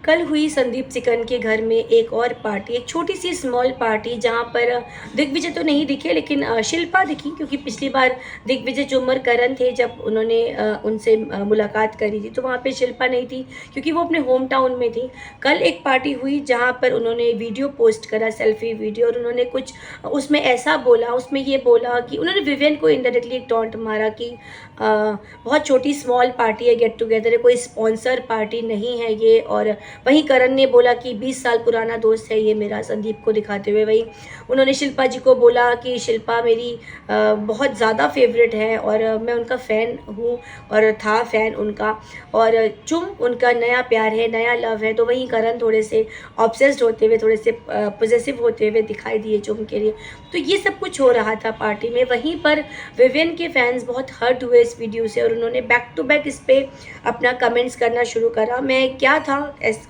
कल हुई संदीप सिकन के घर में एक और पार्टी, एक छोटी सी स्मॉल पार्टी, जहाँ पर दिग्विजय तो नहीं दिखे लेकिन शिल्पा दिखी, क्योंकि पिछली बार दिग्विजय चुम्बर करण थे जब उन्होंने उनसे मुलाकात करी थी, तो वहाँ पे शिल्पा नहीं थी क्योंकि वो अपने होम टाउन में थी। कल एक पार्टी हुई जहाँ पर उन्होंने वीडियो पोस्ट करा, सेल्फी वीडियो, और उन्होंने कुछ उसमें ऐसा बोला, उसमें ये बोला कि उन्होंने विवियन को इनडायरेक्टली एक टॉन्ट मारा कि बहुत छोटी स्मॉल पार्टी है, गेट टुगेदर है, कोई स्पॉन्सर पार्टी नहीं है ये। और वहीं करण ने बोला कि 20 साल पुराना दोस्त है ये मेरा, संदीप को दिखाते हुए। वहीं उन्होंने शिल्पा जी को बोला कि शिल्पा मेरी बहुत ज़्यादा फेवरेट है और मैं उनका फ़ैन हूँ और था फ़ैन उनका, और चुम उनका नया प्यार है, नया लव है। तो वहीं करण थोड़े से ऑब्सेस्ड होते हुए, थोड़े से पॉजेसिव होते हुए दिखाई दिए चुम के लिए। तो ये सब कुछ हो रहा था पार्टी में। वहीं पर विवियन के फैंस बहुत हर्ट हुए इस वीडियो से और उन्होंने बैक टू बैक इस पर अपना कमेंट्स करना शुरू करा। मैं क्या था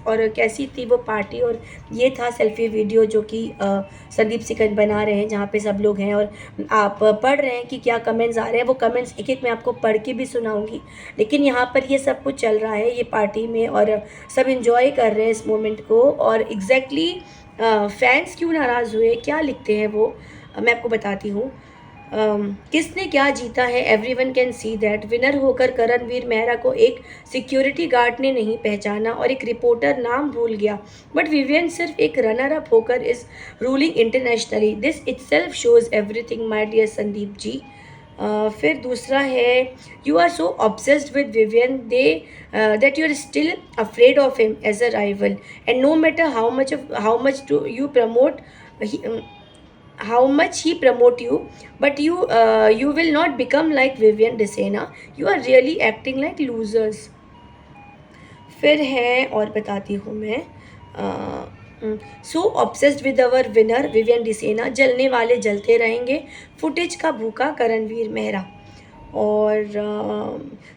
और कैसी थी वो पार्टी, और ये था सेल्फी वीडियो जो कि संदीप सिकन बना रहे हैं, जहाँ पे सब लोग हैं और आप पढ़ रहे हैं कि क्या कमेंट्स आ रहे हैं। वो कमेंट्स एक एक मैं आपको पढ़ के भी सुनाऊंगी, लेकिन यहाँ पर ये सब कुछ चल रहा है ये पार्टी में और सब इंजॉय कर रहे हैं इस मोमेंट को। और एग्जैक्टली फैंस क्यों नाराज़ हुए, क्या लिखते हैं वो, मैं आपको बताती हूँ। किसने क्या जीता है, everyone can see that. Winner होकर करणवीर मेहरा को एक सिक्योरिटी गार्ड ने नहीं पहचाना और एक रिपोर्टर नाम भूल गया, बट विवियन सिर्फ एक रनर अप होकर is ruling internationally. This itself shows everything my dear Sandeep ji. फिर दूसरा है, you are so obsessed with Vivian they that you are still afraid of him as a rival, and no matter how much do you promote how much he promote you, but you will not become like Vivian Desena. You are really acting like losers. फिर है और बताती हूँ मैं, सो obsessed with our winner Vivian Dsena, जलने वाले जलते रहेंगे, फुटेज का भूखा करणवीर मेहरा। और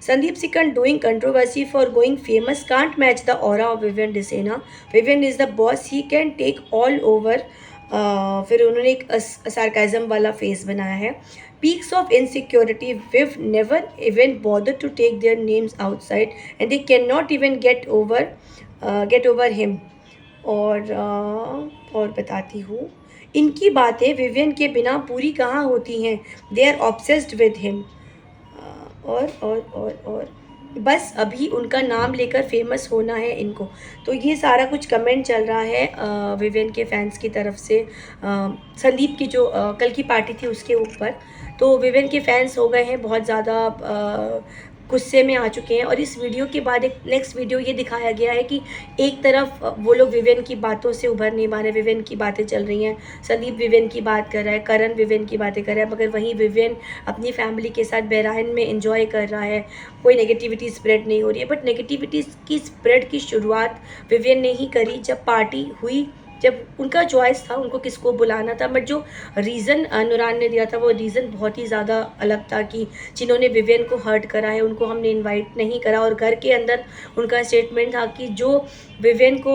संदीप सिकन doing controversy for going famous can't match the aura of Vivian Dsena. Vivian is the boss, he can take all over. फिर उन्होंने एक सार्काइजम वाला फेस बनाया है। Peaks of insecurity, Viv never even bother to take their names outside and they can not even get over him. और बताती हूँ, इनकी बातें विवियन के बिना पूरी कहाँ होती हैं, they are obsessed with him. और बस अभी उनका नाम लेकर फेमस होना है इनको। तो ये सारा कुछ कमेंट चल रहा है विवियन के फैंस की तरफ से संदीप की जो कल की पार्टी थी उसके ऊपर। तो विवियन के फैंस हो गए हैं बहुत ज़्यादा गुस्से में आ चुके हैं। और इस वीडियो के बाद एक नेक्स्ट वीडियो ये दिखाया गया है कि एक तरफ वो लोग विवियन की बातों से उभर नहीं पा रहे, विवियन की बातें चल रही हैं, संदीप विवियन की बात कर रहा है, करण विवियन की बातें कर रहा है, मगर वहीं विवियन अपनी फैमिली के साथ बहराइन में एंजॉय कर रहा है, कोई नेगेटिविटी स्प्रेड नहीं हो रही है। बट नेगेटिविटी की स्प्रेड की शुरुआत विवियन ने ही करी जब पार्टी हुई, जब उनका चॉइस था उनको किसको बुलाना था। बट जो रीज़न अनुरान ने दिया था वो रीज़न बहुत ही ज़्यादा अलग था कि जिन्होंने विवियन को हर्ट करा है उनको हमने इनवाइट नहीं करा। और घर के अंदर उनका स्टेटमेंट था कि जो विवियन को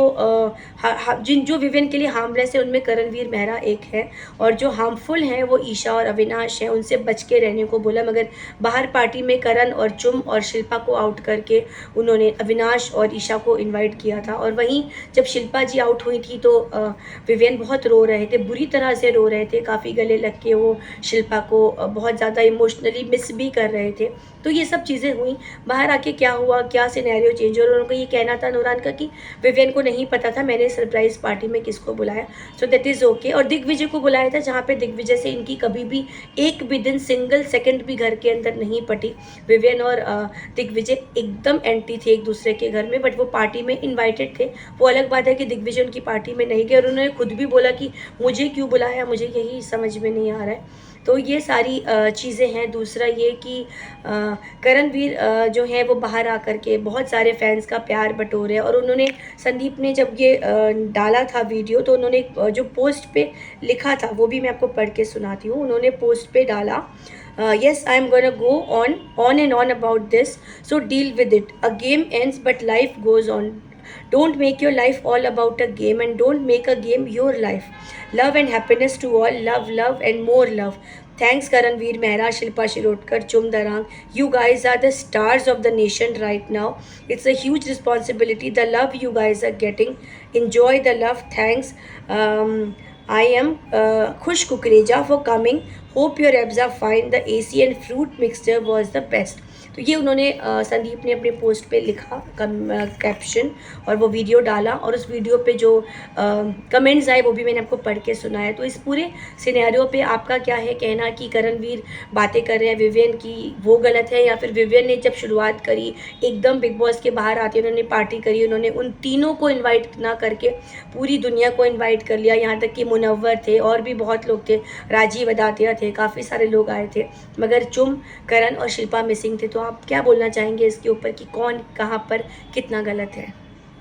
जो विवियन के लिए हार्मलेस है उनमें करणवीर मेहरा एक है, और जो हार्मफुल हैं वो ईशा और अविनाश हैं, उनसे बच के रहने को बोला। मगर बाहर पार्टी में करण और चुम और शिल्पा को आउट करके उन्होंने अविनाश और ईशा को इन्वाइट किया था। और वहीं जब शिल्पा जी आउट हुई थी तो विवियन बहुत रो रहे थे, बुरी तरह से रो रहे थे, काफ़ी गले लग के वो शिल्पा को बहुत ज़्यादा इमोशनली मिस भी कर रहे थे। तो ये सब चीज़ें हुई। बाहर आके क्या हुआ, क्या सिनेरियो चेंज हो, और उनको ये कहना था अनुरान का कि विवियन को नहीं पता था मैंने सरप्राइज पार्टी में किसको बुलाया, सो दैट इज़ ओके। और दिग्विजय को बुलाया था जहाँ पे दिग्विजय से इनकी कभी भी एक भी दिन सिंगल सेकंड भी घर के अंदर नहीं पटी। विवियन और दिग्विजय एकदम एंटी थे एक दूसरे के घर में, बट वो पार्टी में इन्वाइटेड थे। वो अलग बात है कि दिग्विजय उनकी पार्टी में नहीं गए, और उन्होंने खुद भी बोला कि मुझे क्यों बुलाया, मुझे यही समझ में नहीं आ रहा है। तो ये सारी चीज़ें हैं। दूसरा ये कि करणवीर जो है वो बाहर आकर के बहुत सारे फैंस का प्यार बटोरे, और उन्होंने संदीप ने जब ये डाला था वीडियो तो उन्होंने जो पोस्ट पे लिखा था वो भी मैं आपको पढ़ के सुनाती हूँ। उन्होंने पोस्ट पे डाला, yes, I am gonna go on and on about this, so deal with it. A game ends but life goes on. Don't make your life all about a game, and don't make a game your life. Love and happiness to all. Love and more love. Thanks Karanveer Mehra, Shilpa Shirotkar, Chum Darang. You guys are the stars of the nation right now. It's a huge responsibility. The love you guys are getting. Enjoy the love. Thanks. I am Khush Kukreja for coming. Hope your abs are fine. The AC and fruit mixture was the best. तो ये उन्होंने संदीप ने अपने post पे लिखा caption और वो video डाला, और उस वीडियो पे जो कमेंट्स आए वो भी मैंने आपको पढ़ के सुनाया। तो इस पूरे सिनेरियो पे आपका क्या है कहना कि करणवीर बातें कर रहे हैं विवियन की, वो गलत है, या फिर विवियन ने जब शुरुआत करी एकदम बिग बॉस के बाहर आते उन्होंने पार्टी करी, उन्होंने उन तीनों को इन्वाइट ना करके पूरी दुनिया को इन्वाइट कर लिया, यहाँ तक कि मुनव्वर थे और भी बहुत लोग थे, राजीव अदातिया थे, काफ़ी सारे लोग आए थे, मगर चुम, करण और शिल्पा मिसिंग थे। तो आप क्या बोलना चाहेंगे इसके ऊपर कि कौन कहाँ पर कितना गलत है?